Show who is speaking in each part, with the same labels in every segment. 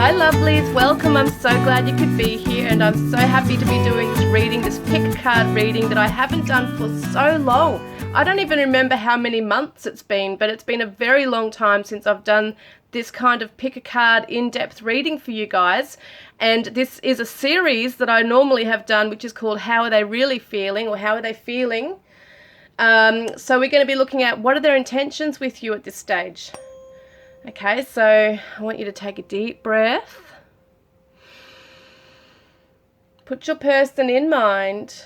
Speaker 1: Hi lovelies, welcome. I'm so glad you could be here, and I'm so happy to be doing this reading, this pick a card reading that I haven't done for so long. I don't even remember how many months it's been, but it's been a very long time since I've done this kind of pick a card in-depth reading for you guys. And this is a series that I normally have done, which is called How Are They Really Feeling, or How Are They Feeling? So we're going to be looking at what are their intentions with you at this stage. Okay, so I want you to take a deep breath. Put your person in mind.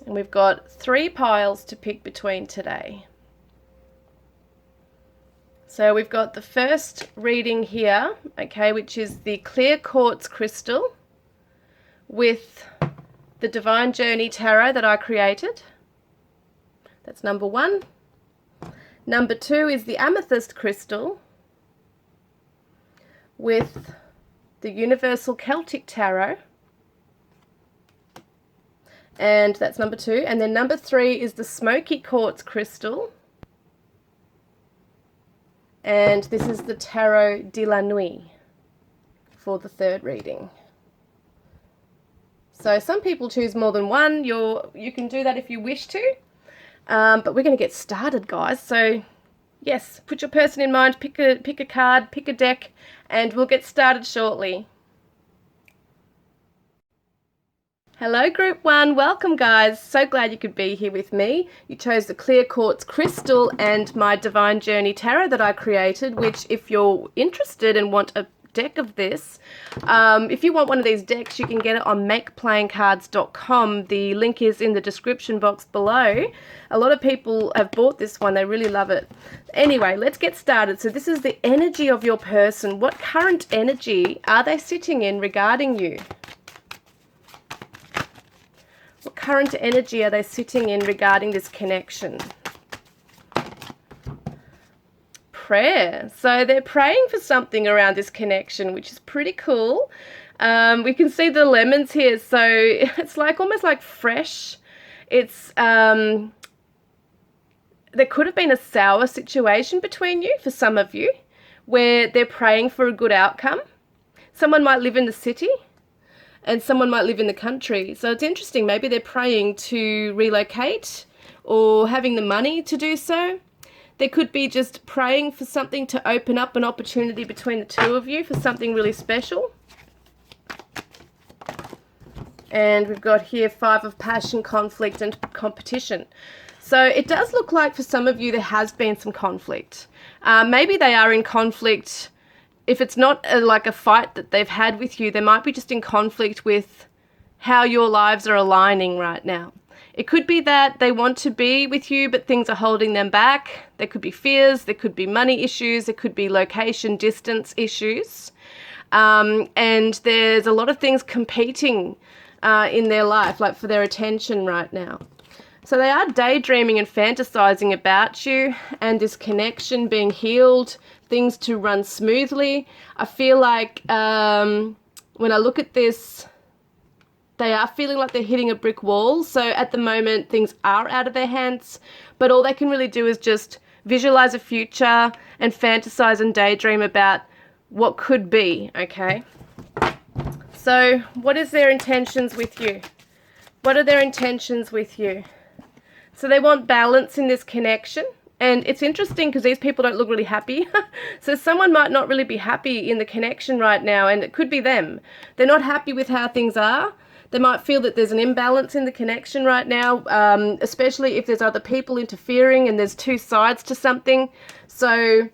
Speaker 1: And we've got 3 piles to pick between today. So we've got the first reading here, okay, which is the clear quartz crystal with the Divine Journey Tarot that I created. That's number 1. Number 2 is the amethyst crystal with the Universal Celtic Tarot. And that's number 2. And then number 3 is the smoky quartz crystal. And this is the Tarot de la Nuit for the third reading. So some people choose more than one. You can do that if you wish to. But we're going to get started, guys. So yes, put your person in mind, pick a card, pick a deck, and we'll get started shortly. Hello group 1, welcome guys. So glad you could be here with me. You chose the clear quartz crystal and my Divine Journey Tarot that I created, which if you're interested and want a deck of this, if you want one of these decks, you can get it on makeplayingcards.com. The link is in the description box below. A lot of people have bought this one, they really love it. Anyway, let's get started. So this is the energy of your person. What current energy are they sitting in regarding you? What current energy are they sitting in regarding this connection? Prayer. So they're praying for something around this connection, which is pretty cool. We can see the lemons here, so it's like almost like fresh. It's there could have been a sour situation between you for some of you, where they're praying for a good outcome. Someone might live in the city and someone might live in the country. So it's interesting, maybe they're praying to relocate or having the money to do so. They could be just praying for something to open up an opportunity between the two of you for something really special. And we've got here 5 of passion, conflict, and competition. So it does look like for some of you there has been some conflict. Maybe they are in conflict. If it's not like a fight that they've had with you, they might be just in conflict with how your lives are aligning right now. It could be that they want to be with you, but things are holding them back. There could be fears, there could be money issues, there could be location, distance issues. And there's a lot of things competing in their life, like for their attention right now. So they are daydreaming and fantasizing about you and this connection being healed, things to run smoothly. I feel like when I look at this, they are feeling like they're hitting a brick wall. So at the moment, things are out of their hands, but all they can really do is just visualize a future and fantasize and daydream about what could be, okay? So what is their intentions with you? What are their intentions with you? So they want balance in this connection. And it's interesting because these people don't look really happy. So someone might not really be happy in the connection right now, and it could be them. They're not happy with how things are. They might feel that there's an imbalance in the connection right now, especially if there's other people interfering and there's 2 sides to something. So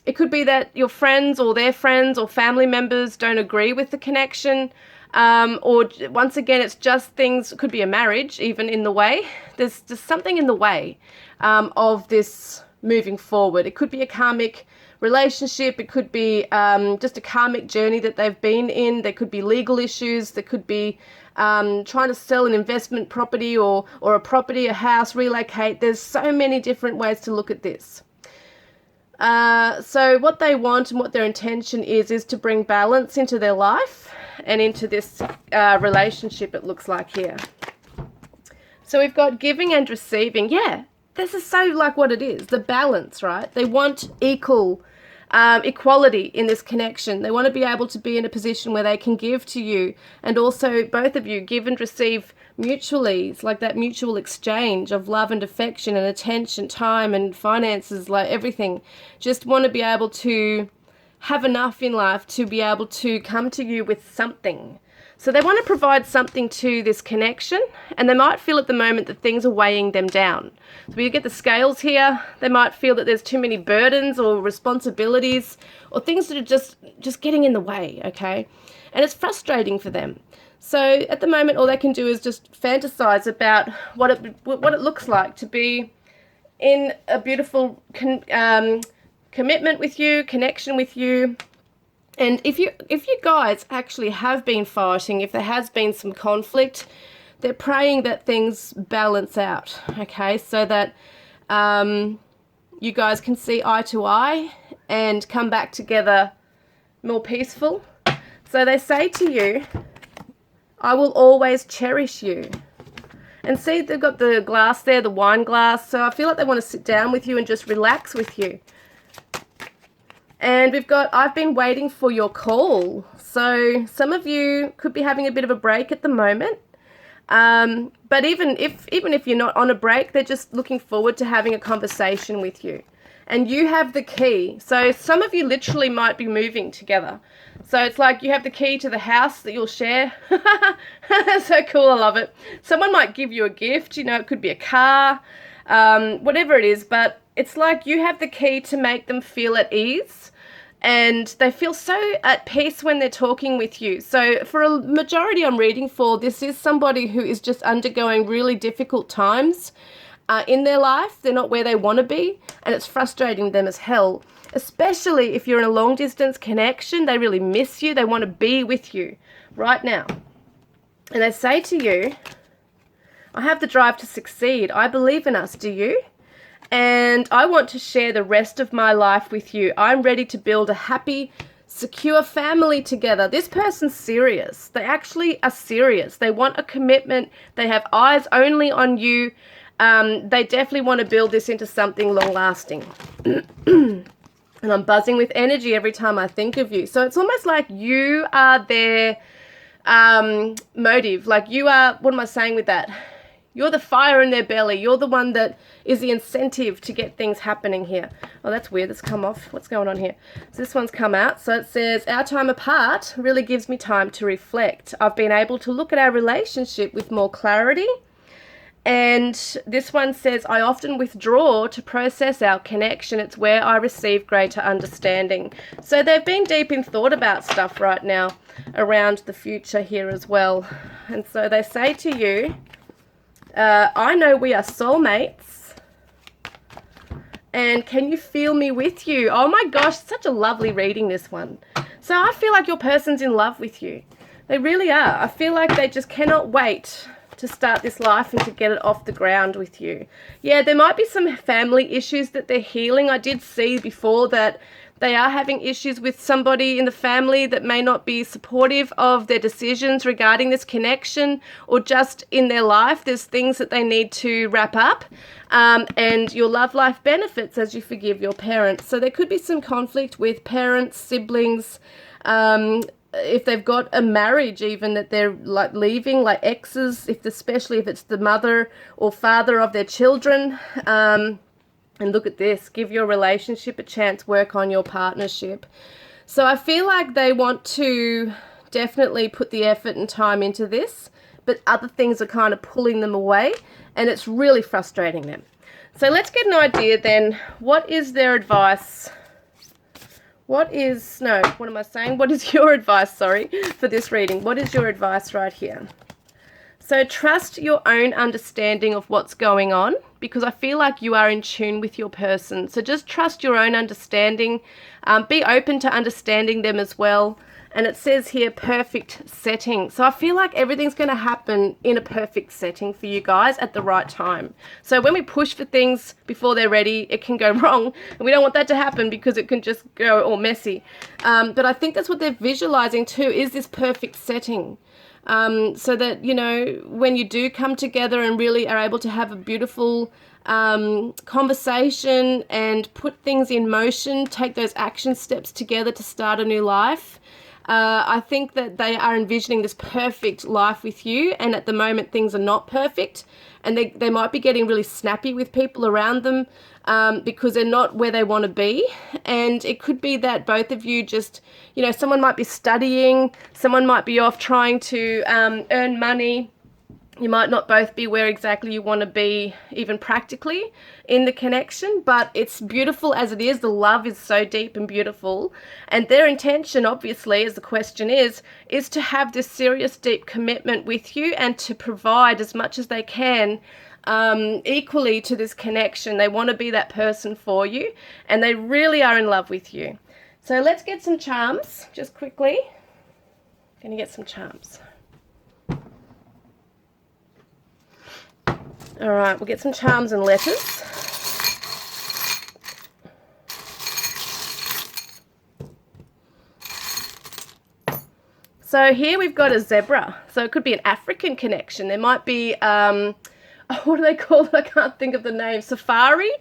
Speaker 1: it could be that your friends or their friends or family members don't agree with the connection. Or once again, it's just things, it could be a marriage even in the way. There's just something in the way of this moving forward. It could be a karmic relationship. It could be just a karmic journey that they've been in. There could be legal issues. There could be trying to sell an investment property or a property, a house, relocate. There's so many different ways to look at this. So what they want and what their intention is to bring balance into their life and into this relationship, it looks like here. So we've got giving and receiving. Yeah, this is so like what it is, the balance, right? They want equality in this connection. They want to be able to be in a position where they can give to you, and also both of you give and receive mutually. It's like that mutual exchange of love and affection and attention, time and finances, like everything. Just want to be able to have enough in life to be able to come to you with something. So they want to provide something to this connection, and they might feel at the moment that things are weighing them down. So we get the scales here. They might feel that there's too many burdens or responsibilities or things that are just getting in the way, okay? And it's frustrating for them. So at the moment, all they can do is just fantasize about what it looks like to be in a beautiful commitment with you, connection with you. And if you guys actually have been fighting, if there has been some conflict, they're praying that things balance out, okay? So that you guys can see eye to eye and come back together more peaceful. So they say to you, I will always cherish you. And see, they've got the glass there, the wine glass. So I feel like they want to sit down with you and just relax with you. And we've got, I've been waiting for your call. So some of you could be having a bit of a break at the moment. But even if you're not on a break, they're just looking forward to having a conversation with you. And you have the key. So some of you literally might be moving together. So it's like you have the key to the house that you'll share. So cool, I love it. Someone might give you a gift, you know, it could be a car, whatever it is, but it's like you have the key to make them feel at ease, and they feel so at peace when they're talking with you. So for a majority I'm reading for, this is somebody who is just undergoing really difficult times in their life. They're not where they want to be, and it's frustrating them as hell, especially if you're in a long distance connection. They really miss you. They want to be with you right now. And they say to you, I have the drive to succeed. I believe in us. Do you? And I want to share the rest of my life with you. I'm ready to build a happy, secure family together. This person's serious. They actually are serious. They want a commitment. They have eyes only on you. They definitely want to build this into something long-lasting. And I'm buzzing with energy every time I think of you. So it's almost like you are their motive. Like you are, what am I saying with that? You're the fire in their belly. You're the one that is the incentive to get things happening here. Oh, that's weird. That's come off. What's going on here? So this one's come out. So it says, our time apart really gives me time to reflect. I've been able to look at our relationship with more clarity. And this one says, I often withdraw to process our connection. It's where I receive greater understanding. So they've been deep in thought about stuff right now around the future here as well. And so they say to you, I know we are soulmates, and can you feel me with you? Oh my gosh, such a lovely reading, this one. So I feel like your person's in love with you. They really are. I feel like they just cannot wait to start this life and to get it off the ground with you. Yeah, there might be some family issues that they're healing. I did see before that they are having issues with somebody in the family that may not be supportive of their decisions regarding this connection, or just in their life. There's things that they need to wrap up, and your love life benefits as you forgive your parents. So there could be some conflict with parents, siblings, if they've got a marriage even that they're like leaving, like exes, especially if it's the mother or father of their children. And look at this, give your relationship a chance, work on your partnership. So I feel like they want to definitely put the effort and time into this, but other things are kind of pulling them away, and it's really frustrating them. So let's get an idea then. What is their advice? What is your advice, for this reading? What is your advice right here? So trust your own understanding of what's going on, because I feel like you are in tune with your person. So just trust your own understanding. Be open to understanding them as well. And it says here, perfect setting. So I feel like everything's going to happen in a perfect setting for you guys at the right time. So when we push for things before they're ready, it can go wrong. And we don't want that to happen because it can just go all messy. But I think that's what they're visualizing too, is this perfect setting. so that, you know, when you do come together and really are able to have a beautiful conversation and put things in motion, take those action steps together to start a new life. I think that they are envisioning this perfect life with you, and at the moment things are not perfect, and they might be getting really snappy with people around them because they're not where they want to be. And it could be that both of you just, you know, someone might be studying, someone might be off trying to earn money. You might not both be where exactly you want to be, even practically, in the connection, but it's beautiful as it is. The love is so deep and beautiful. And their intention, obviously, as the question is to have this serious, deep commitment with you and to provide as much as they can equally to this connection. They want to be that person for you, and they really are in love with you. So let's get some charms, just quickly. Going to get some charms. All right, we'll get some charms and letters. So here we've got a zebra. So it could be an African connection. There might be, what do they call it? I can't think of the name. Safari,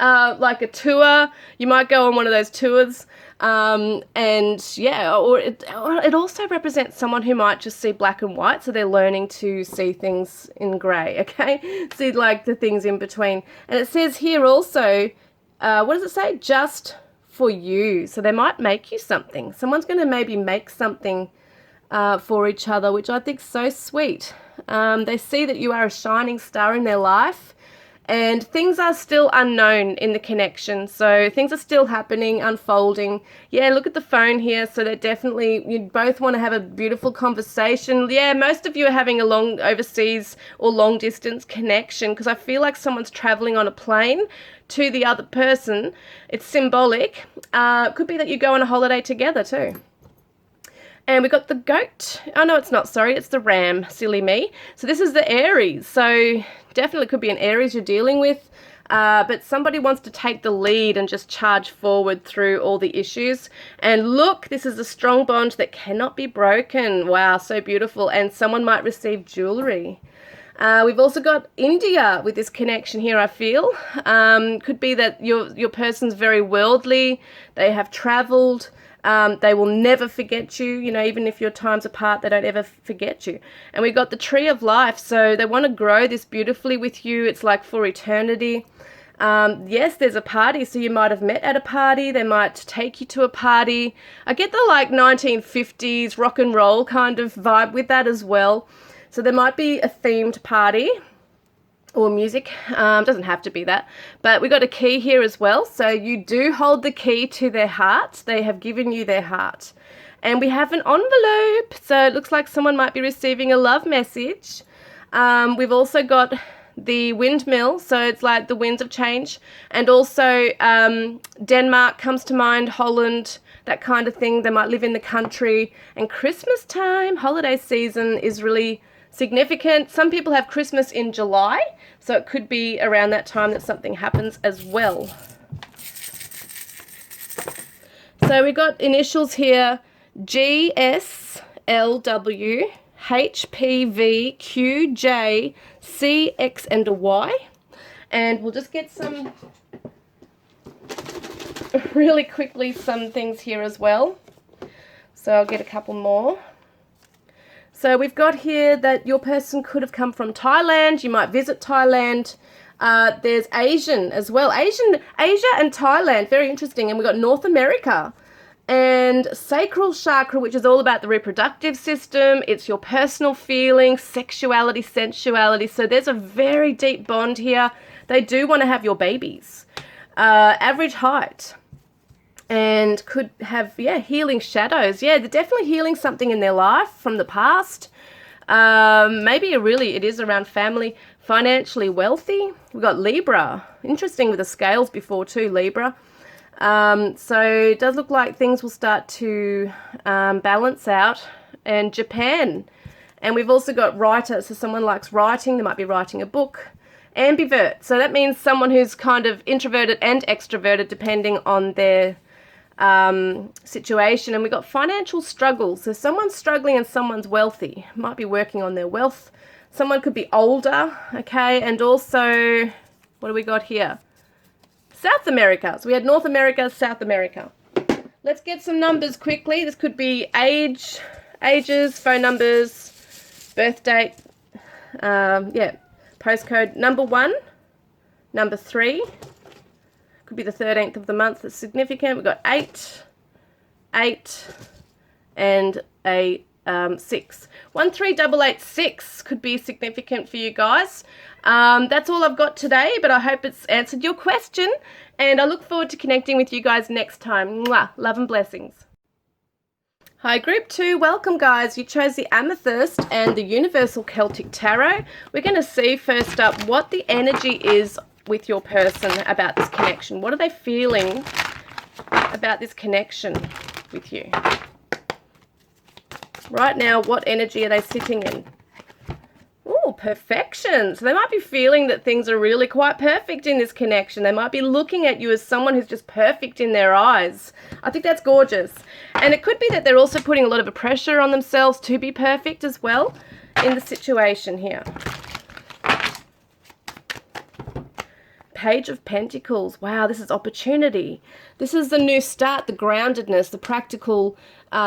Speaker 1: like a tour. You might go on one of those tours. And yeah, or it also represents someone who might just see black and white, so they're learning to see things in grey, okay? See like the things in between. And it says here also, what does it say? Just for you. So they might make you something. Someone's going to maybe make something for each other, which I think is so sweet. They see that you are a shining star in their life. And things are still unknown in the connection. So things are still happening, unfolding. Yeah, look at the phone here. So they're definitely, you both want to have a beautiful conversation. Yeah, most of you are having a long overseas or long distance connection, because I feel like someone's traveling on a plane to the other person. It's symbolic. Could be that you go on a holiday together too. And we got the goat. Oh, no, it's not. Sorry, it's the ram. Silly me. So this is the Aries. So definitely could be an Aries you're dealing with. But somebody wants to take the lead and just charge forward through all the issues. And look, this is a strong bond that cannot be broken. Wow, so beautiful. And someone might receive jewelry. We've also got India with this connection here, I feel. Could be that your person's very worldly. They have traveled. They will never forget you, you know, even if your time's apart, they don't ever forget you. And we've got the tree of life, so they want to grow this beautifully with you. It's like for eternity. Yes, there's a party, so you might have met at a party. They might take you to a party. I get the like 1950s rock and roll kind of vibe with that as well. So there might be a themed party. Or music, doesn't have to be that, but we got a key here as well. So you do hold the key to their heart. They have given you their heart. And we have an envelope, so it looks like someone might be receiving a love message. We've also got the windmill, so it's like the winds of change. And also Denmark comes to mind, Holland, that kind of thing. They might live in the country. And Christmas time, holiday season is really significant. Some people have Christmas in July, so it could be around that time that something happens as well. So we got initials here, GSLW, HPV, QJ, CX, and a Y. And we'll just get some, really quickly, some things here as well. So I'll get a couple more. So we've got here that your person could have come from Thailand. You might visit Thailand. There's Asian as well. Asia and Thailand, very interesting. And we've got North America and sacral chakra, which is all about the reproductive system. It's your personal feelings, sexuality, sensuality. So there's a very deep bond here. They do want to have your babies. Average height. And could have, yeah, healing shadows. Yeah, they're definitely healing something in their life from the past. Maybe it is around family. Financially wealthy. We've got Libra. Interesting with the scales before too, Libra. So it does look like things will start to balance out. And Japan. And we've also got writer. So someone likes writing. They might be writing a book. Ambivert. So that means someone who's kind of introverted and extroverted depending on their situation. And we got financial struggles. So someone's struggling and someone's wealthy. Might be working on their wealth. Someone could be older, okay? And also, what do we got here? South America. So we had North America, South America. Let's get some numbers quickly. This could be ages, phone numbers, birth date, postcode. Number 1, number 3. Could be the 13th of the month. That's significant. We've got 8, and a 6. 13886 could be significant for you guys. That's all I've got today, but I hope it's answered your question, and I look forward to connecting with you guys next time. Mwah. Love and blessings. Hi Group 2, welcome guys. You chose the Amethyst and the Universal Celtic Tarot. We're going to see first up what the energy is with your person about this connection. What are they feeling about this connection with you? Right now, what energy are they sitting in? Oh, perfection. So they might be feeling that things are really quite perfect in this connection. They might be looking at you as someone who's just perfect in their eyes. I think that's gorgeous. And it could be that they're also putting a lot of pressure on themselves to be perfect as well in the situation here. Page of Pentacles. Wow, this is opportunity. This is the new start, the groundedness, the practical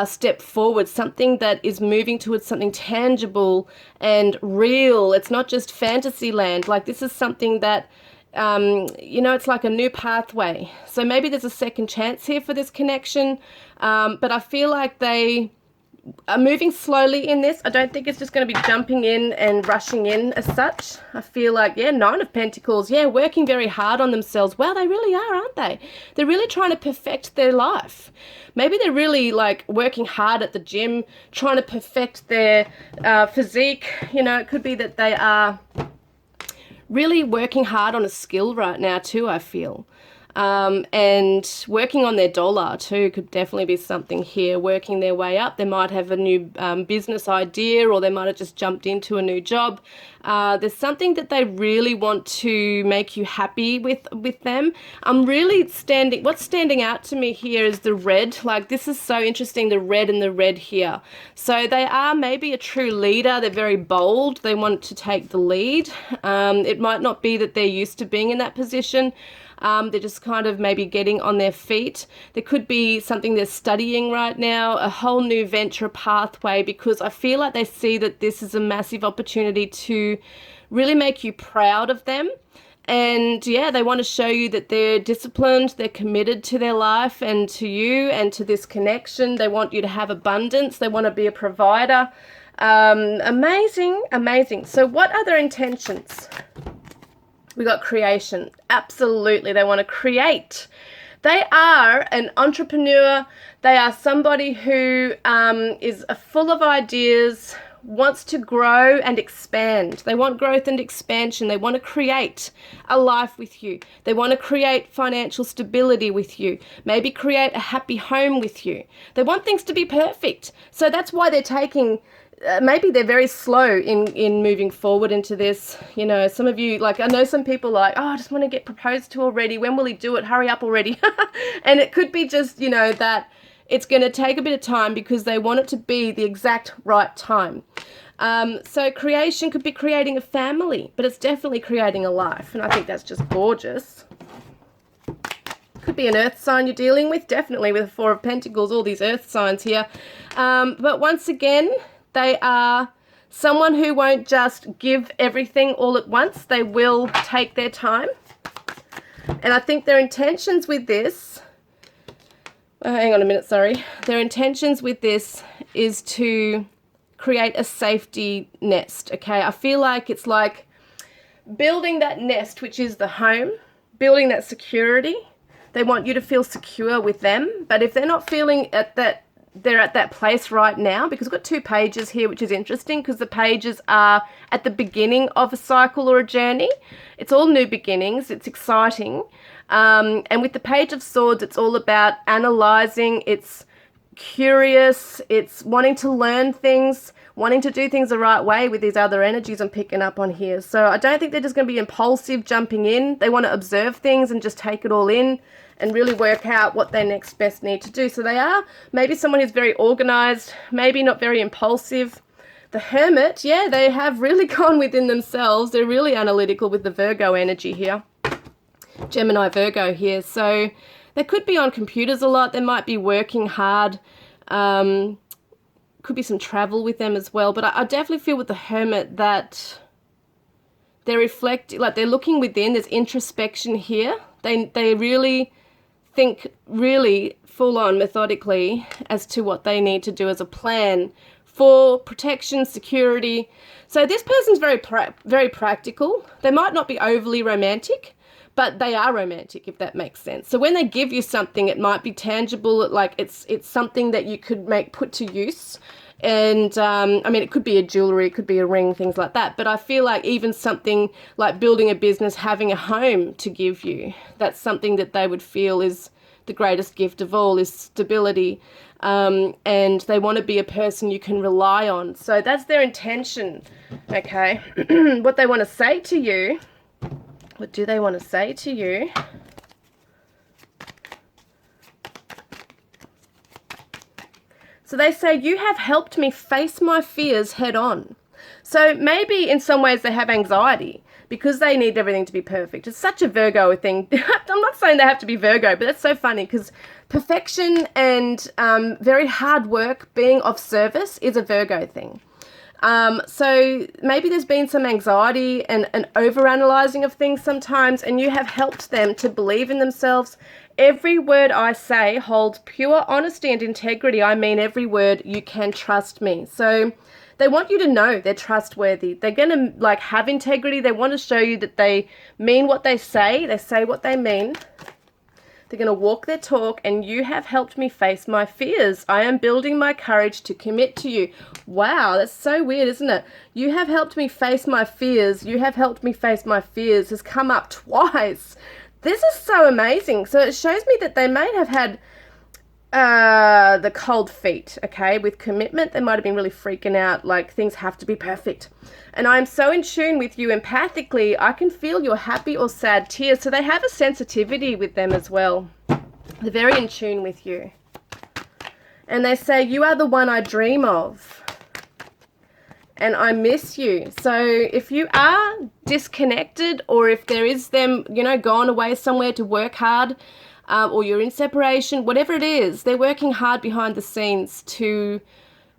Speaker 1: step forward, something that is moving towards something tangible and real. It's not just fantasy land. Like, this is something that, it's like a new pathway. So maybe there's a second chance here for this connection, but I feel like they are moving slowly in this. I don't think it's just going to be jumping in and rushing in as such. I feel like, 9 of Pentacles, working very hard on themselves. Well, they really are, aren't they? They're really trying to perfect their life. Maybe they're really like working hard at the gym, trying to perfect their physique. It could be that they are really working hard on a skill right now too, I feel. And working on their dollar too could definitely be something here, working their way up. They might have a new business idea, or they might have just jumped into a new job. There's something that they really want to make you happy with them. What's standing out to me here is the red. Like, this is so interesting, the red and the red here. So they are maybe a true leader. They're very bold. They want to take the lead. It might not be that they're used to being in that position. They're just kind of maybe getting on their feet. There could be something they're studying right now, a whole new venture, a pathway, because I feel like they see that this is a massive opportunity to really make you proud of them. And they want to show you that they're disciplined, they're committed to their life and to you and to this connection. They want you to have abundance. They want to be a provider. Amazing, amazing. So what are their intentions? We got creation. Absolutely. They want to create. They are an entrepreneur. They are somebody who is full of ideas, wants to grow and expand. They want growth and expansion. They want to create a life with you. They want to create financial stability with you. Maybe create a happy home with you. They want things to be perfect. So that's why they're taking... maybe they're very slow in moving forward into this. Some of you, like, I know some people like, I just want to get proposed to already. When will he do it? Hurry up already. And it could be just, that it's going to take a bit of time because they want it to be the exact right time. So creation could be creating a family, but it's definitely creating a life. And I think that's just gorgeous. Could be an earth sign you're dealing with, definitely with the 4 of Pentacles, all these earth signs here. But once again, they are someone who won't just give everything all at once. They will take their time. And I think their intentions with this, hang on a minute, sorry. Their intentions with this is to create a safety nest, okay? I feel like it's like building that nest, which is the home, building that security. They want you to feel secure with them. But if they're not feeling they're at that place right now, because we've got 2 pages here, which is interesting because the pages are at the beginning of a cycle or a journey. It's all new beginnings. It's exciting. And with the Page of Swords, it's all about analyzing. It's curious. It's wanting to learn things, wanting to do things the right way with these other energies I'm picking up on here. So I don't think they're just going to be impulsive jumping in. They want to observe things and just take it all in and really work out what they next best need to do. So they are maybe someone who's very organized, maybe not very impulsive. The Hermit, yeah, they have really gone within themselves. They're really analytical with the Virgo energy here. Gemini, Virgo here. So they could be on computers a lot. They might be working hard. Could be some travel with them as well. But I definitely feel with the Hermit that they're reflecting, like they're looking within. There's introspection here. They really think really full on methodically as to what they need to do as a plan for protection, security. So this person's very practical. They might not be overly romantic, but they are romantic, if that makes sense. So when they give you something, it might be tangible, like it's something that you could put to use. And I mean, it could be a jewelry, it could be a ring, things like that. But I feel like even something like building a business, having a home to give you, that's something that they would feel is the greatest gift of all, is stability. And they want to be a person you can rely on. So that's their intention, okay? What they want to say to you, what do they want to say to you? So they say, you have helped me face my fears head on. So maybe in some ways they have anxiety because they need everything to be perfect. It's such a Virgo thing. I'm not saying they have to be Virgo, but that's so funny because perfection and very hard work, being of service, is a Virgo thing. So maybe there's been some anxiety and an overanalyzing of things sometimes, and you have helped them to believe in themselves. Every word I say holds pure honesty and integrity. I mean every word. You can trust me. So they want you to know they're trustworthy. They're going to have integrity. They want to show you that they mean what they say. They say what they mean. They're going to walk their talk, and you have helped me face my fears. I am building my courage to commit to you. Wow, that's so weird, isn't it? You have helped me face my fears. You have helped me face my fears has come up twice. This is so amazing. So it shows me that they may have had the cold feet, okay? With commitment, they might have been really freaking out, like things have to be perfect. And I'm so in tune with you empathically, I can feel your happy or sad tears. So they have a sensitivity with them as well. They're very in tune with you. And they say, you are the one I dream of. And I miss you. So if you are disconnected, or if there is them, gone away somewhere to work hard, or you're in separation, whatever it is, they're working hard behind the scenes to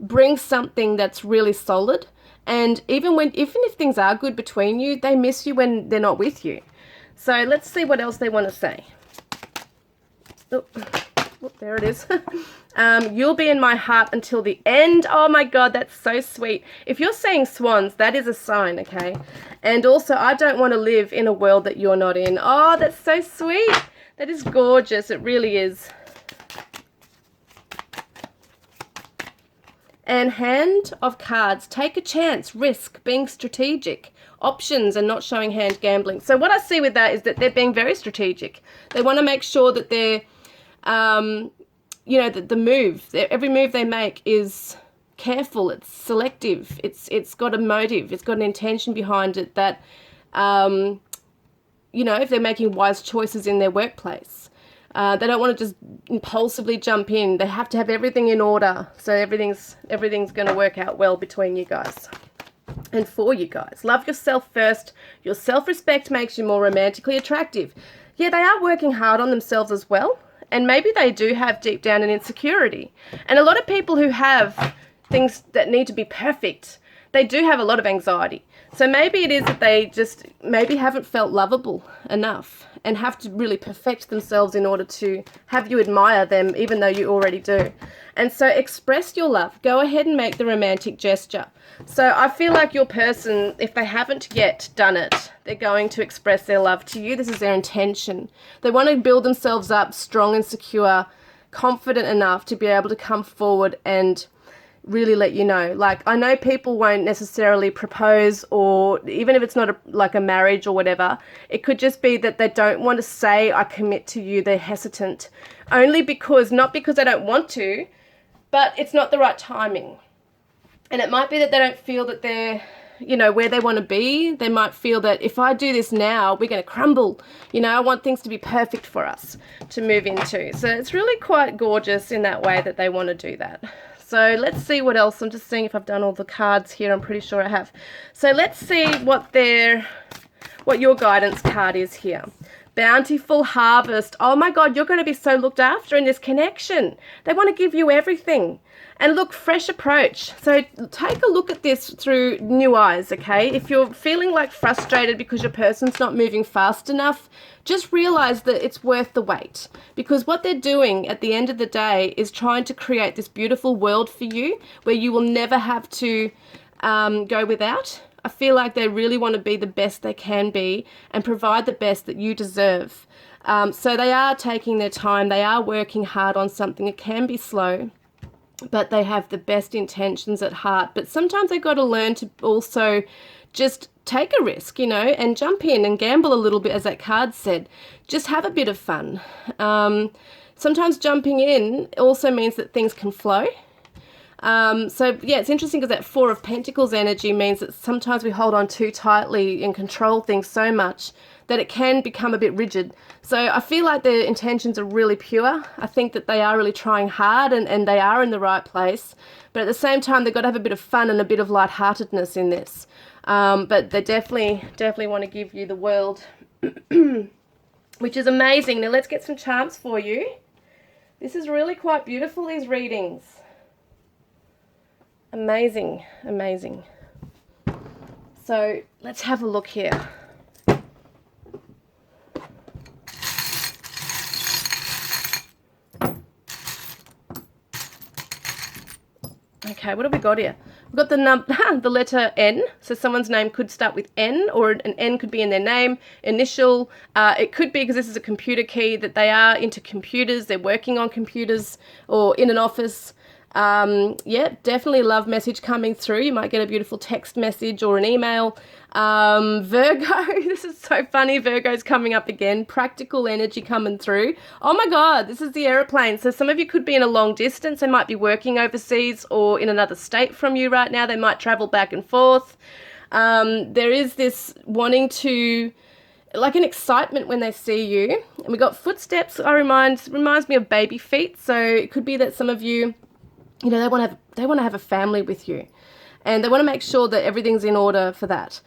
Speaker 1: bring something that's really solid. And even if things are good between you, they miss you when they're not with you. So let's see what else they want to say. Oh, there it is. You'll be in my heart until the end. Oh my God, that's so sweet. If you're seeing swans, that is a sign, okay? And also, I don't want to live in a world that you're not in. Oh, that's so sweet. That is gorgeous. It really is. And hand of cards. Take a chance. Risk. Being strategic. Options and not showing hand gambling. So what I see with that is that they're being very strategic. They want to make sure that they're, the move. Every move they make is careful. It's selective. It's got a motive. It's got an intention behind it that... if they're making wise choices in their workplace. They don't want to just impulsively jump in. They have to have everything in order. So everything's going to work out well between you guys and for you guys. Love yourself first. Your self-respect makes you more romantically attractive. Yeah, they are working hard on themselves as well. And maybe they do have deep down an insecurity. And a lot of people who have things that need to be perfect, they do have a lot of anxiety. So maybe it is that they just maybe haven't felt lovable enough and have to really perfect themselves in order to have you admire them, even though you already do. And so express your love. Go ahead and make the romantic gesture. So I feel like your person, if they haven't yet done it, they're going to express their love to you. This is their intention. They want to build themselves up strong and secure, confident enough to be able to come forward and really let you know. Like, I know people won't necessarily propose, or even if it's not a marriage or whatever, it could just be that they don't want to say I commit to you. They're hesitant, only because, not because they don't want to, but it's not the right timing. And it might be that they don't feel that they're, you know, where they want to be. They might feel that if I do this now, we're going to crumble. You know, I want things to be perfect for us to move into. So it's really quite gorgeous in that way that they want to do that. So let's see what else. I'm just seeing if I've done all the cards here. I'm pretty sure I have. So let's see what your guidance card is here. Bountiful harvest. Oh my God, you're going to be so looked after in this connection. They want to give you everything. And look, fresh approach. So take a look at this through new eyes, okay? If you're feeling like frustrated because your person's not moving fast enough, just realize that it's worth the wait. Because what they're doing at the end of the day is trying to create this beautiful world for you where you will never have to go without. I feel like they really want to be the best they can be and provide the best that you deserve. So they are taking their time. They are working hard on something. It can be slow, but they have the best intentions at heart. But sometimes they've got to learn to also just take a risk, you know, and jump in and gamble a little bit, as that card said. Just have a bit of fun. Sometimes jumping in also means that things can flow. So yeah, it's interesting because that Four of Pentacles energy means that sometimes we hold on too tightly and control things so much that it can become a bit rigid. So I feel like their intentions are really pure. I think that they are really trying hard and they are in the right place. But at the same time, they've got to have a bit of fun and a bit of lightheartedness in this. But they definitely want to give you the world, which is amazing. Now let's get some charms for you. This is really quite beautiful, these readings. Amazing, amazing. So let's have a look here. Okay, what have we got here? We've got the letter N, so someone's name could start with N, or an N could be in their name, initial. It could be, because this is a computer key, that they are into computers, they're working on computers, or in an office. Yeah, definitely love message coming through. You might get a beautiful text message or an email. Virgo, this is so funny. Virgo's coming up again. Practical energy coming through. Oh my God, this is the aeroplane. So some of you could be in a long distance. They might be working overseas or in another state from you right now. They might travel back and forth. There is this wanting to, like, an excitement when they see you. And we got footsteps. Reminds me of baby feet. So it could be that some of you, you know, they want to have a family with you, and they want to make sure that everything's in order for that.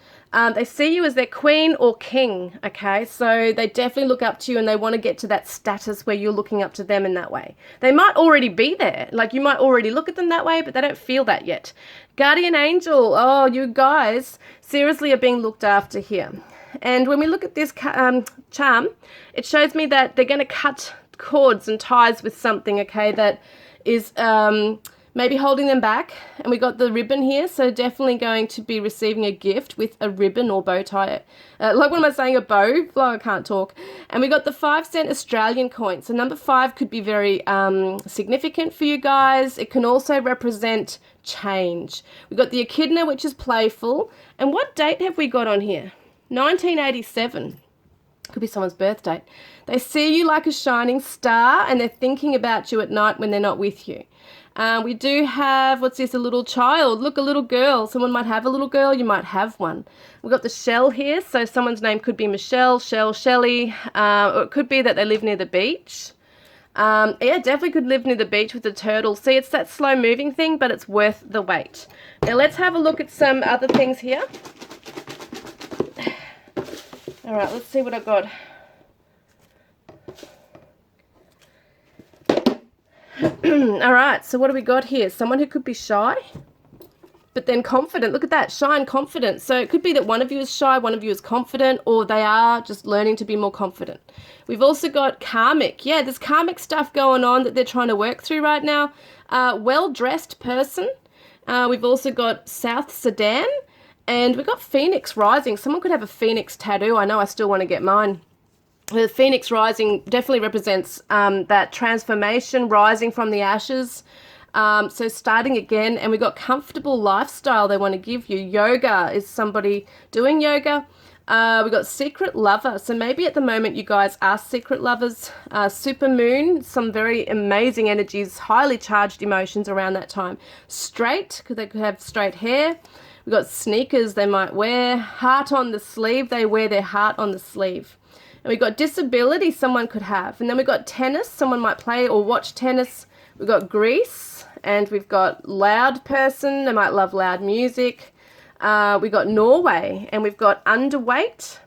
Speaker 1: They see you as their queen or king, okay? So they definitely look up to you, and they want to get to that status where you're looking up to them in that way. They might already be there. Like, you might already look at them that way, but they don't feel that yet. Guardian angel. Oh, you guys seriously are being looked after here. And when we look at this charm, it shows me that they're going to cut cords and ties with something, okay, that is maybe holding them back. And we got the ribbon here, so definitely going to be receiving a gift with a ribbon or bow tie. Like, what am I saying, a bow? Oh, I can't talk. And we got the 5-cent Australian coin. So number 5 could be very significant for you guys. It can also represent change. We got the echidna, which is playful. And what date have we got on here? 1987. Could be someone's birth date. They see you like a shining star, and they're thinking about you at night when they're not with you. We do have, what's this, a little child. Look, a little girl. Someone might have a little girl. You might have one. We've got the shell here. So someone's name could be Michelle, Shell, Shelley. Or it could be that they live near the beach. Yeah, definitely could live near the beach with the turtle. See, it's that slow moving thing, but it's worth the wait. Now let's have a look at some other things here. All right, let's see what I've got. All right, so what do we got here? Someone who could be shy, but then confident. Look at that, shy and confident. So it could be that one of you is shy, one of you is confident, or they are just learning to be more confident. We've also got karmic. Yeah, there's karmic stuff going on that they're trying to work through right now. Well-dressed person. We've also got South Sudan. And we've got Phoenix Rising. Someone could have a Phoenix tattoo. I know I still want to get mine. The Phoenix Rising definitely represents that transformation, rising from the ashes. So starting again. And we've got comfortable lifestyle they want to give you. Yoga is somebody doing yoga. We got secret lover. So maybe at the moment you guys are secret lovers. Super moon, some very amazing energies, highly charged emotions around that time. Straight, because they could have straight hair. We got sneakers they might wear. Heart on the sleeve, they wear their heart on the sleeve. And we got disability someone could have. And then we got tennis, someone might play or watch tennis. We've got Greece, and we've got loud person, they might love loud music. We got Norway, and we've got underweight.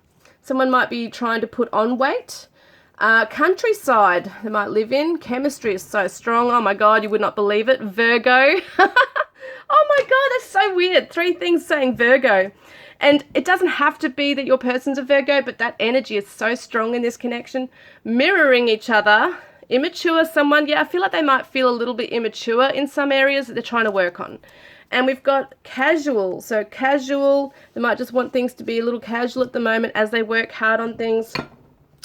Speaker 1: Someone might be trying to put on weight. Countryside they might live in. Chemistry is so strong. Oh my God, you would not believe it. Virgo. Oh my God, that's so weird. 3 things saying Virgo. And it doesn't have to be that your person's a Virgo, but that energy is so strong in this connection. Mirroring each other. Immature someone. Yeah, I feel like they might feel a little bit immature in some areas that they're trying to work on. And we've got casual. So casual, they might just want things to be a little casual at the moment as they work hard on things.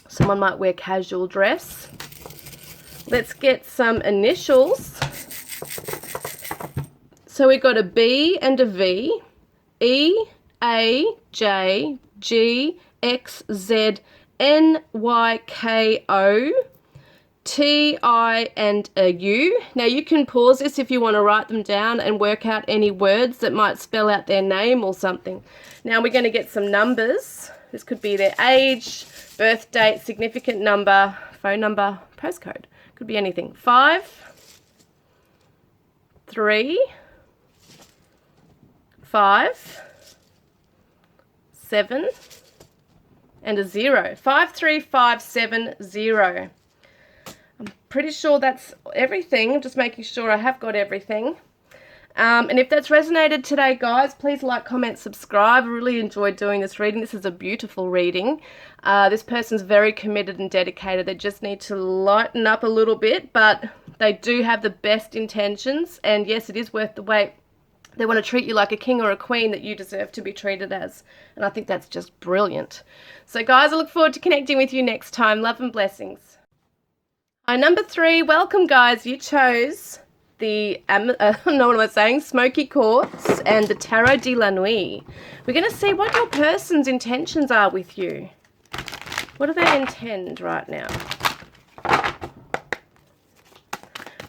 Speaker 1: Someone might wear casual dress. Let's get some initials. So we've got a B and a V. E, A, J, G, X, Z, N, Y, K, O. T, I, and a U. Now you can pause this if you want to write them down and work out any words that might spell out their name or something. Now we're going to get some numbers. This could be their age, birth date, significant number, phone number, postcode. Could be anything. 5, 3, 5, 7, and a 0. 5, 3, 5, 7, 0. I'm pretty sure that's everything. I'm just making sure I have got everything. And if that's resonated today, guys, please like, comment, subscribe. I really enjoyed doing this reading. This is a beautiful reading. This person's very committed and dedicated. They just need to lighten up a little bit, but they do have the best intentions. And yes, it is worth the wait. They want to treat you like a king or a queen that you deserve to be treated as. And I think that's just brilliant. So, guys, I look forward to connecting with you next time. Love and blessings. Number 3, welcome guys. You chose the, Smoky Quartz and the Tarot de la Nuit. We're going to see what your person's intentions are with you. What do they intend right now?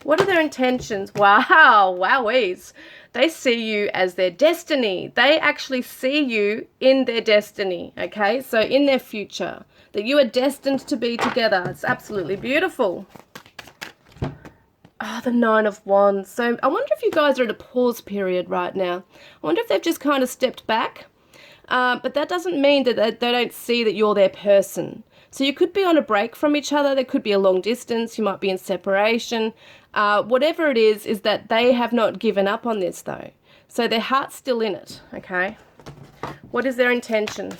Speaker 1: What are their intentions? Wow, wowies. They see you as their destiny. They actually see you in their destiny, okay? So in their future, that you are destined to be together. It's absolutely beautiful. Oh, the 9 of Wands. So I wonder if you guys are at a pause period right now. I wonder if they've just kind of stepped back. But that doesn't mean that they don't see that you're their person. So you could be on a break from each other. There could be a long distance. You might be in separation. Whatever it is that they have not given up on this, though. So their heart's still in it, okay? What is their intention?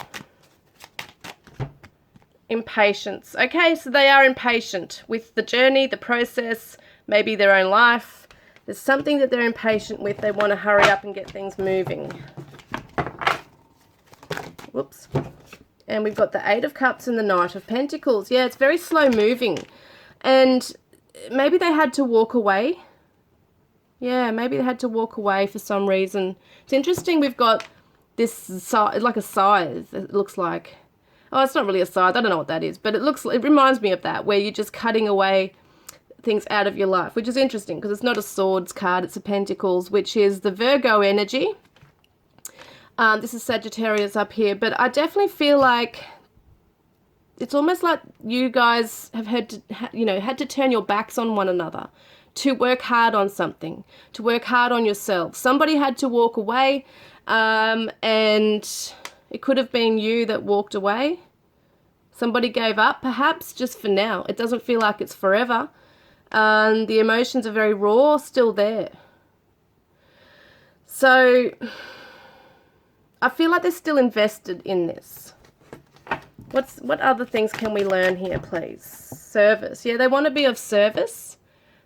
Speaker 1: Impatience. Okay, so they are impatient with the journey, the process, maybe their own life. There's something that they're impatient with. They want to hurry up and get things moving. Whoops. And we've got the 8 of Cups and the Knight of Pentacles. Yeah, it's very slow moving. And maybe they had to walk away. Yeah, maybe they had to walk away for some reason. It's interesting, we've got this, like a scythe, it looks like. Oh, it's not really a scythe. I don't know what that is. But it reminds me of that, where you're just cutting away things out of your life, which is interesting because it's not a swords card. It's a pentacles, which is the Virgo energy. This is Sagittarius up here. But I definitely feel like it's almost like you guys have had to turn your backs on one another to work hard on something, to work hard on yourself. Somebody had to walk away, and it could have been you that walked away. Somebody gave up, perhaps, just for now. It doesn't feel like it's forever. The emotions are very raw, still there. So I feel like they're still invested in this. What other things can we learn here, please? Service. Yeah, they want to be of service.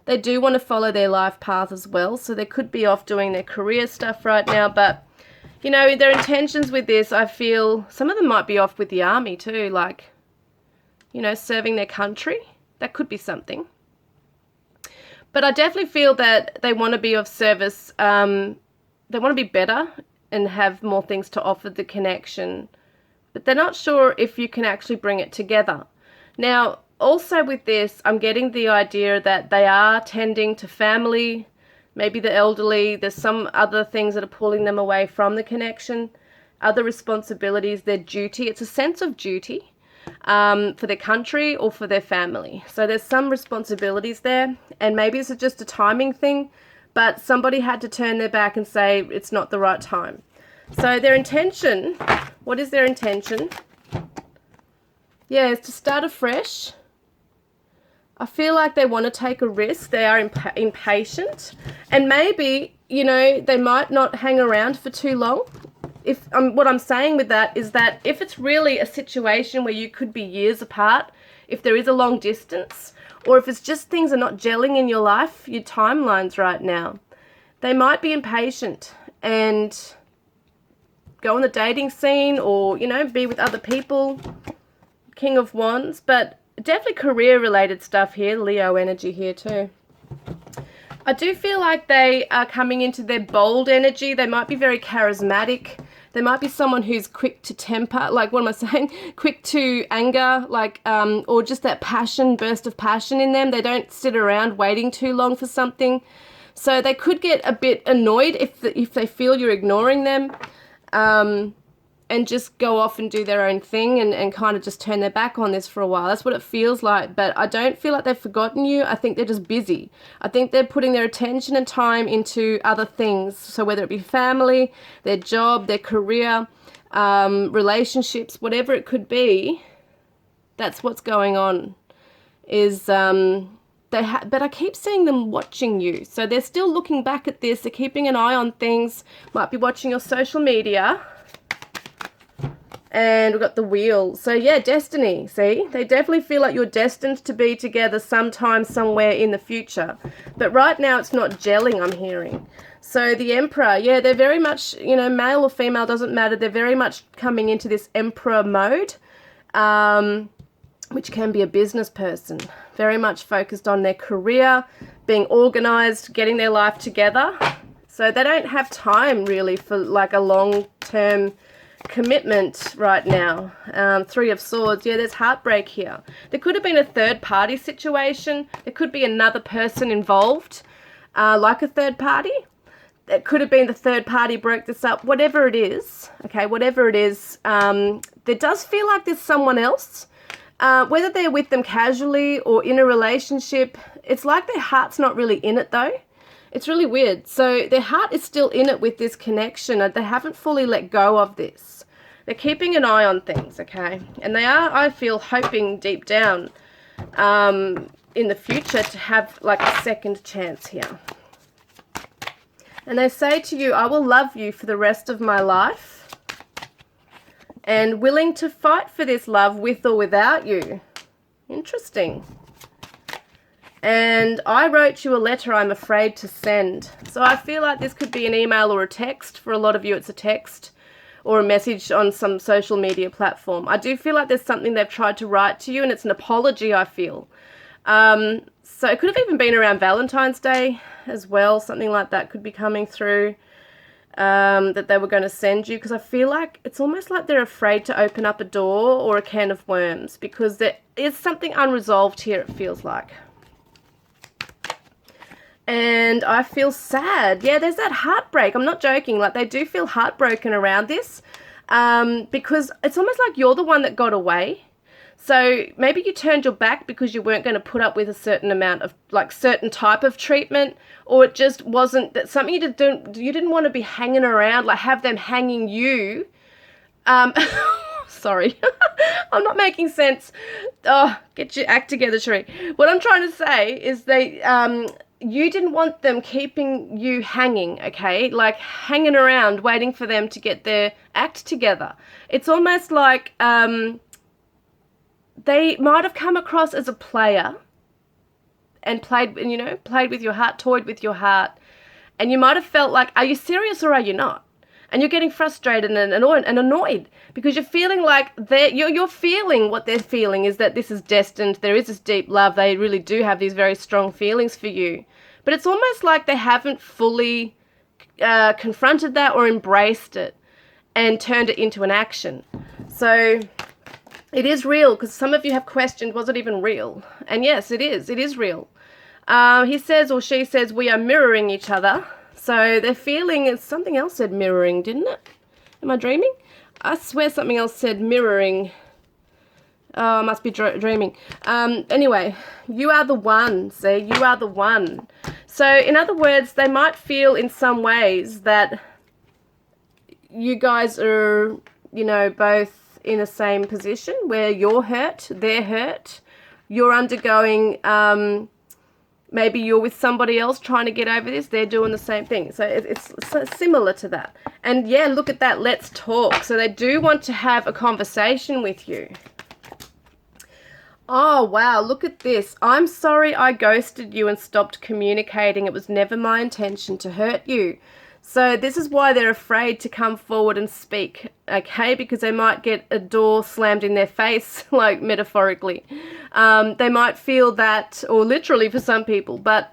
Speaker 1: They do want to follow their life path as well. So they could be off doing their career stuff right now, but you know, their intentions with this, I feel some of them might be off with the army too, like, you know, serving their country. That could be something. But I definitely feel that they want to be of service. They want to be better and have more things to offer the connection. but they're not sure if you can actually bring it together. Now, also with this, I'm getting the idea that they are tending to family, maybe the elderly. There's some other things that are pulling them away from the connection, other responsibilities, their duty. It's a sense of duty for their country or for their family. So there's some responsibilities there, and maybe it's just a timing thing, but somebody had to turn their back and say it's not the right time. So their intention, what is their intention? Yeah, it's to start afresh. I feel like they want to take a risk. They are impatient, and maybe, you know, they might not hang around for too long. If what I'm saying with that is that if it's really a situation where you could be years apart, if there is a long distance, or if it's just things are not gelling in your life, your timelines right now, they might be impatient and go on the dating scene, or, you know, be with other people. King of Wands, but definitely career related stuff here. Leo energy here too. I do feel like they are coming into their bold energy. They might be very charismatic. They might be someone who's quick to temper, like, what am I saying? Quick to anger, like, or just that passion, burst of passion in them. They don't sit around waiting too long for something. So they could get a bit annoyed if they feel you're ignoring them, and just go off and do their own thing and kind of just turn their back on this for a while. That's what it feels like. But I don't feel like they've forgotten you. I think they're just busy. I think they're putting their attention and time into other things. So whether it be family, their job, their career, relationships, whatever it could be, that's what's going on. But I keep seeing them watching you. So they're still looking back at this. They're keeping an eye on things. Might be watching your social media. And we've got the wheel. So yeah, destiny, see? They definitely feel like you're destined to be together sometime, somewhere in the future. But right now it's not gelling, I'm hearing. So the Emperor, yeah, they're very much, you know, male or female, doesn't matter. They're very much coming into this Emperor mode, which can be a business person. Very much focused on their career, being organized, getting their life together. So they don't have time really for like a long-term commitment right now. Three of Swords. Yeah, there's heartbreak here. There could have been a third party situation. There could be another person involved, like a third party. It could have been the third party broke this up. Whatever it is, okay, whatever it is, there does feel like there's someone else. Whether they're with them casually or in a relationship, it's like their heart's not really in it though. It's really weird. So their heart is still in it with this connection. They haven't fully let go of this. They're keeping an eye on things, okay? And they are, I feel, hoping deep down in the future to have like a second chance here. And they say to you, I will love you for the rest of my life, and willing to fight for this love with or without you. Interesting. And I wrote you a letter I'm afraid to send. So I feel like this could be an email or a text. For a lot of you, it's a text or a message on some social media platform. I do feel like there's something they've tried to write to you, and it's an apology, I feel. So it could have even been around Valentine's Day as well. Something like that could be coming through, that they were going to send you, because I feel like it's almost like they're afraid to open up a door or a can of worms, because there is something unresolved here, it feels like. And I feel sad. Yeah, there's that heartbreak. I'm not joking. Like, they do feel heartbroken around this, because it's almost like you're the one that got away. So maybe you turned your back because you weren't going to put up with a certain amount of, like, certain type of treatment, or it just wasn't that something you didn't want to be hanging around, like have them hanging you. Sorry, I'm not making sense. Oh, get your act together, Sheree. What I'm trying to say is you didn't want them keeping you hanging, okay? Like hanging around, waiting for them to get their act together. It's almost like they might have come across as a player and played with your heart, toyed with your heart. And you might have felt like, are you serious or are you not? And you're getting frustrated and annoyed because you're feeling like you're feeling what they're feeling is that this is destined. There is this deep love. They really do have these very strong feelings for you. But it's almost like they haven't fully confronted that or embraced it and turned it into an action. So it is real, because some of you have questioned, was it even real? And yes, it is. It is real. He says, or she says, we are mirroring each other. So they're feeling, something else said mirroring, didn't it? Am I dreaming? I swear something else said mirroring. Oh, I must be dreaming. Anyway, you are the one, see? You are the one. So, in other words, they might feel in some ways that you guys are, you know, both in the same position where you're hurt, they're hurt, you're undergoing, maybe you're with somebody else trying to get over this, they're doing the same thing. So it's similar to that. And yeah, look at that, let's talk. So they do want to have a conversation with you. Oh, wow, look at this. I'm sorry I ghosted you and stopped communicating. It was never my intention to hurt you. So this is why they're afraid to come forward and speak, okay? Because they might get a door slammed in their face, like metaphorically. They might feel that, or literally for some people, but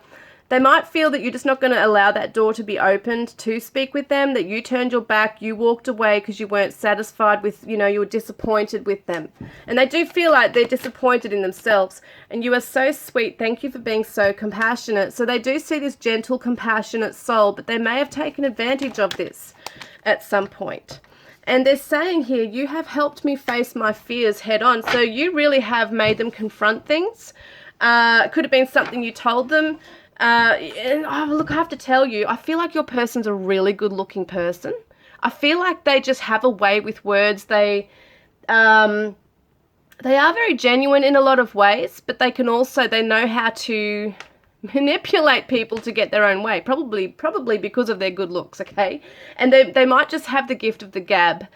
Speaker 1: they might feel that you're just not going to allow that door to be opened to speak with them, that you turned your back, you walked away because you weren't satisfied with, you know, you were disappointed with them. And they do feel like they're disappointed in themselves. And you are so sweet. Thank you for being so compassionate. So they do see this gentle, compassionate soul, but they may have taken advantage of this at some point. And they're saying here, you have helped me face my fears head on. So you really have made them confront things. It could have been something you told them. And look, I have to tell you, I feel like your person's a really good looking person. I feel like they just have a way with words. They are very genuine in a lot of ways, but they can also, they know how to manipulate people to get their own way, probably because of their good looks, okay? And they might just have the gift of the gab.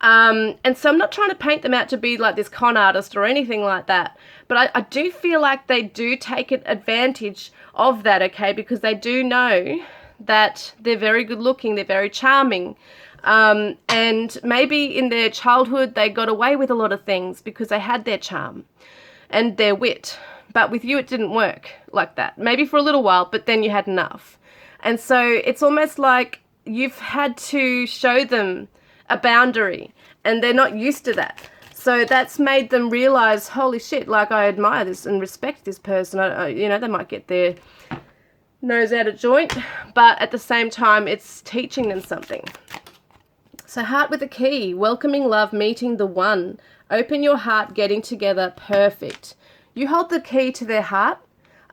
Speaker 1: And so I'm not trying to paint them out to be like this con artist or anything like that, but I do feel like they do take advantage of that, okay, because they do know that they're very good looking, they're very charming, and maybe in their childhood they got away with a lot of things because they had their charm and their wit, but with you it didn't work like that. Maybe for a little while, but then you had enough. And so it's almost like you've had to show them a boundary, and they're not used to that. So that's made them realize, holy shit, like I admire this and respect this person. You know, they might get their nose out of joint, but at the same time, it's teaching them something. So heart with a key, welcoming love, meeting the one. Open your heart, getting together, perfect. You hold the key to their heart,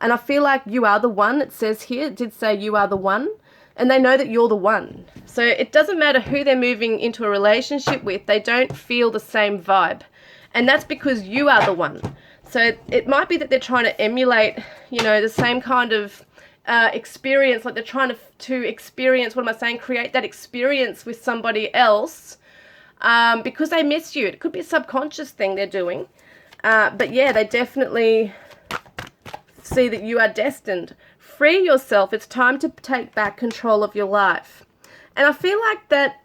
Speaker 1: and I feel like you are the one. It says here, it did say you are the one. And they know that you're the one. So it doesn't matter who they're moving into a relationship with, they don't feel the same vibe. And that's because you are the one. So it might be that they're trying to emulate, you know, the same kind of experience, like they're trying to experience, create that experience with somebody else because they miss you. It could be a subconscious thing they're doing. But yeah, they definitely see that you are destined. Free yourself. It's time to take back control of your life. And I feel like that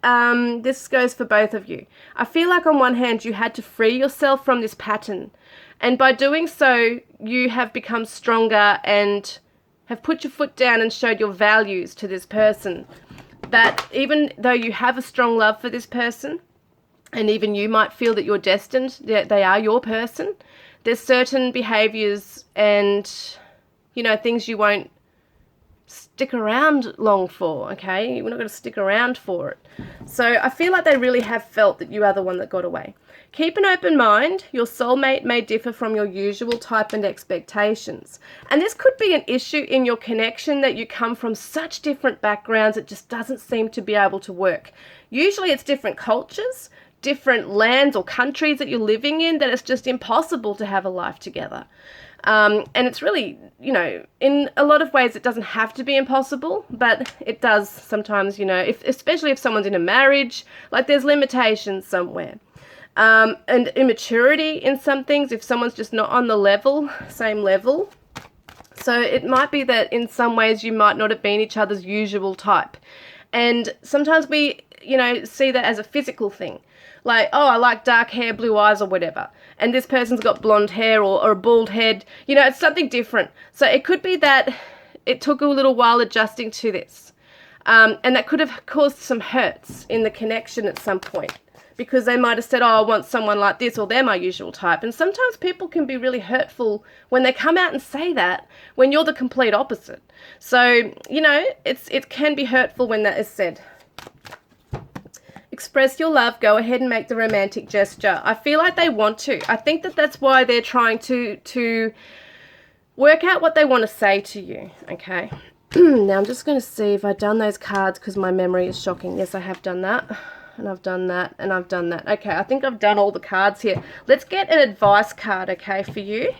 Speaker 1: this goes for both of you. I feel like on one hand you had to free yourself from this pattern. And by doing so, you have become stronger and have put your foot down and showed your values to this person. That even though you have a strong love for this person, and even you might feel that you're destined, that they are your person, there's certain behaviors and, you know, things you won't stick around long for, okay? We're not going to stick around for it. So I feel like they really have felt that you are the one that got away. Keep an open mind. Your soulmate may differ from your usual type and expectations. And this could be an issue in your connection, that you come from such different backgrounds, it just doesn't seem to be able to work. Usually it's different cultures, different lands or countries that you're living in, that it's just impossible to have a life together. And it's really, you know, in a lot of ways it doesn't have to be impossible, but it does sometimes, you know, especially if someone's in a marriage, like there's limitations somewhere. And immaturity in some things, if someone's just not on the same level. So it might be that in some ways you might not have been each other's usual type. And sometimes we, you know, see that as a physical thing. Like, oh, I like dark hair, blue eyes or whatever. And this person's got blonde hair or a bald head. You know, it's something different. So it could be that it took a little while adjusting to this. And that could have caused some hurts in the connection at some point. because they might have said, oh, I want someone like this, or they're my usual type. And sometimes people can be really hurtful when they come out and say that when you're the complete opposite. So, you know, it can be hurtful when that is said. Express your love. Go ahead and make the romantic gesture. I feel like they want to. I think that that's why they're trying to work out what they want to say to you, okay? Now I'm just going to see if I've done those cards because my memory is shocking. Yes, I have done that. And I've done that. And I've done that. Okay, I think I've done all the cards here. Let's get an advice card, okay, for you.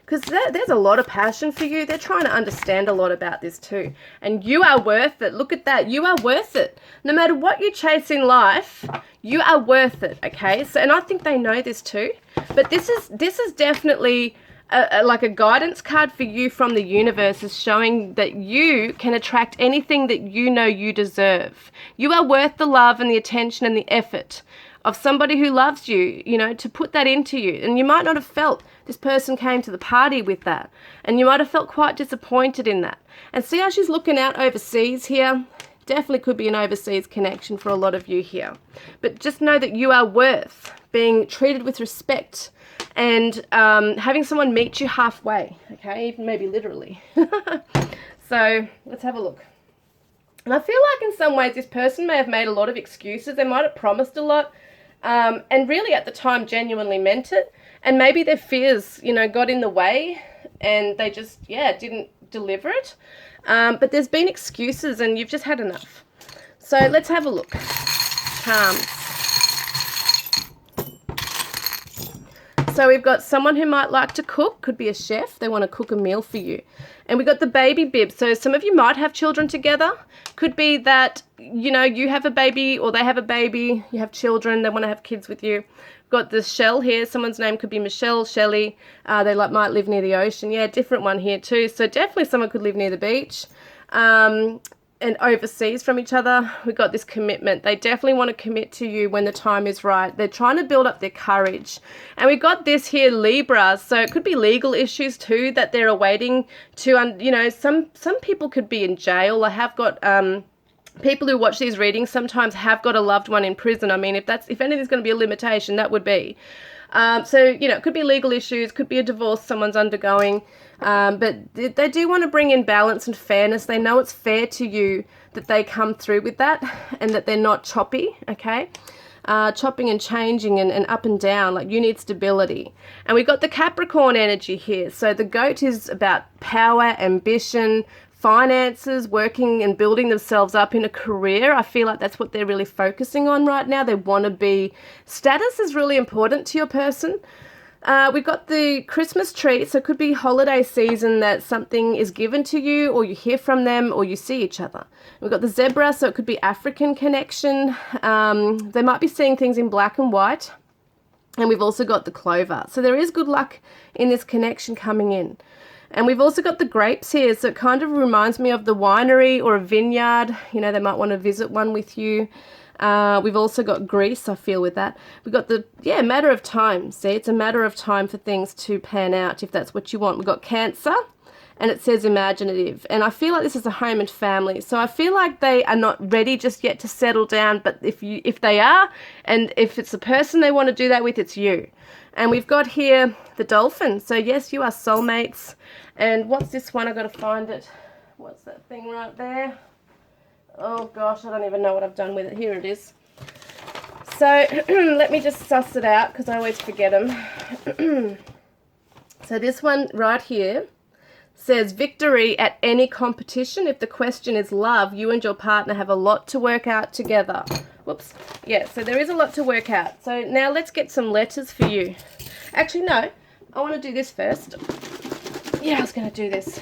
Speaker 1: Because there's a lot of passion for you. They're trying to understand a lot about this too. And you are worth it. Look at that. You are worth it. No matter what you chase in life, you are worth it, okay? So, and I think they know this too. But this is definitely like a guidance card for you from the universe, is showing that you can attract anything that you know you deserve. You are worth the love and the attention and the effort of somebody who loves you, you know, to put that into you. And you might not have felt this person came to the party with that. And you might have felt quite disappointed in that. And see how she's looking out overseas here? Definitely could be an overseas connection for a lot of you here. But just know that you are worth being treated with respect and having someone meet you halfway, okay? Even maybe literally. So let's have a look. And I feel like in some ways this person may have made a lot of excuses. They might have promised a lot. And really at the time genuinely meant it, and maybe their fears, you know, got in the way and they just, yeah, didn't deliver it. But there's been excuses and you've just had enough. So let's have a look. Charms. So we've got someone who might like to cook, could be a chef, they want to cook a meal for you. And we've got the baby bib. So some of you might have children together. Could be that, you know, you have a baby or they have a baby, you have children, they want to have kids with you. We've got the shell here. Someone's name could be Michelle, Shelley. They might live near the ocean. Yeah, different one here too. So definitely someone could live near the beach. And overseas from each other. We've got this commitment. They definitely want to commit to you when the time is right. They're trying to build up their courage. And we've got this here, Libra. So it could be legal issues too that they're awaiting to, you know, some people could be in jail. I have got people who watch these readings sometimes have got a loved one in prison. I mean, if anything's going to be a limitation, that would be. So, you know, it could be legal issues, could be a divorce someone's undergoing. But they do want to bring in balance and fairness. They know it's fair to you that they come through with that and that they're not choppy, okay? Chopping and changing and up and down, like you need stability. And we've got the Capricorn energy here. So the goat is about power, ambition, finances, working and building themselves up in a career. I feel like that's what they're really focusing on right now. They want to be, status is really important to your person. We've got the Christmas tree, so it could be holiday season that something is given to you or you hear from them or you see each other. We've got the zebra, so it could be African connection. They might be seeing things in black and white. And we've also got the clover. So there is good luck in this connection coming in. And we've also got the grapes here, so it kind of reminds me of the winery or a vineyard. You know, they might want to visit one with you. We've also got Greece, I feel, with that. We've got the, matter of time. See, it's a matter of time for things to pan out if that's what you want. We've got Cancer, and it says imaginative. And I feel like this is a home and family. So I feel like they are not ready just yet to settle down, but if they are, and if it's the person they want to do that with, it's you. And we've got here the dolphin. So yes, you are soulmates. And what's this one? I've got to find it. What's that thing right there? Oh gosh, I don't even know what I've done with it. Here it is. So let me just suss it out because I always forget them. So this one right here says victory at any competition. If the question is love, you and your partner have a lot to work out together. Whoops. Yeah, so there is a lot to work out. So now let's get some letters for you. Actually, no, I want to do this first. Yeah, I was going to do this.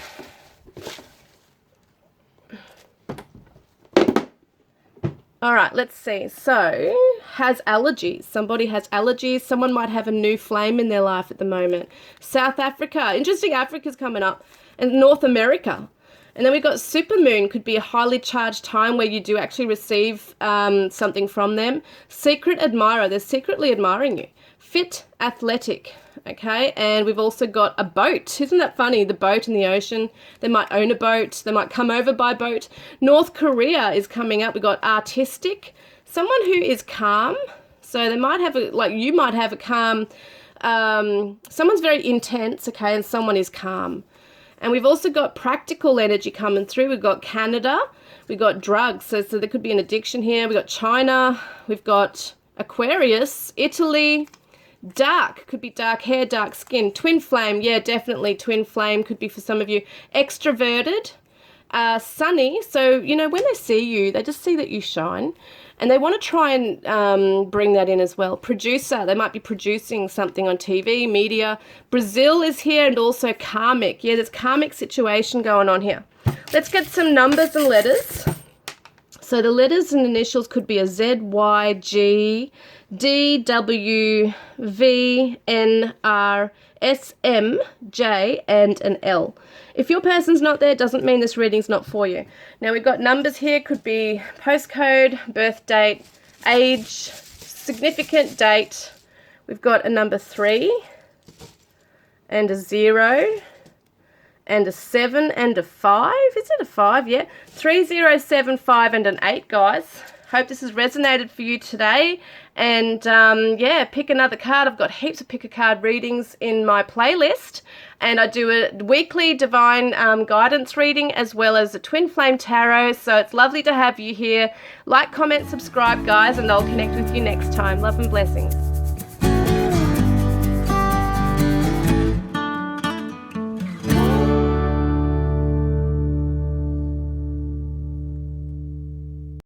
Speaker 1: All right, let's see. So, has allergies. Somebody has allergies. Someone might have a new flame in their life at the moment. South Africa. Interesting, Africa's coming up. And North America. And then we've got supermoon. Could be a highly charged time where you do actually receive something from them. Secret admirer. They're secretly admiring you. Fit, athletic. Okay, and we've also got a boat. Isn't that funny? The boat in the ocean. They might own a boat. They might come over by boat. North Korea is coming up. We've got artistic, someone who is calm. So they might have you might have a calm, someone's very intense, okay, and someone is calm. And we've also got practical energy coming through. We've got Canada, we've got drugs, so there could be an addiction here. We've got China, we've got Aquarius, Italy, dark, could be dark hair, dark skin, twin flame, yeah, definitely twin flame could be for some of you. Extroverted, sunny, so, you know, when they see you, they just see that you shine. And they want to try and bring that in as well. Producer, they might be producing something on TV, media. Brazil is here, and also karmic. Yeah, there's karmic situation going on here. Let's get some numbers and letters. So the letters and initials could be a Z, Y, G, D, W, V, N, R, S, M, J, and an L. If your person's not there, it doesn't mean this reading's not for you. Now we've got numbers here, could be postcode, birth date, age, significant date. We've got a number 3 and a 0 and a 7 and a 5. Is it a 5? Yeah. 3, 0, 7, 5 and an 8, guys. Hope this has resonated for you today. And yeah, pick another card. I've got heaps of pick a card readings in my playlist. And I do a weekly divine guidance reading as well as a twin flame tarot. So it's lovely to have you here. Like, comment, subscribe, guys, and I'll connect with you next time. Love and blessings.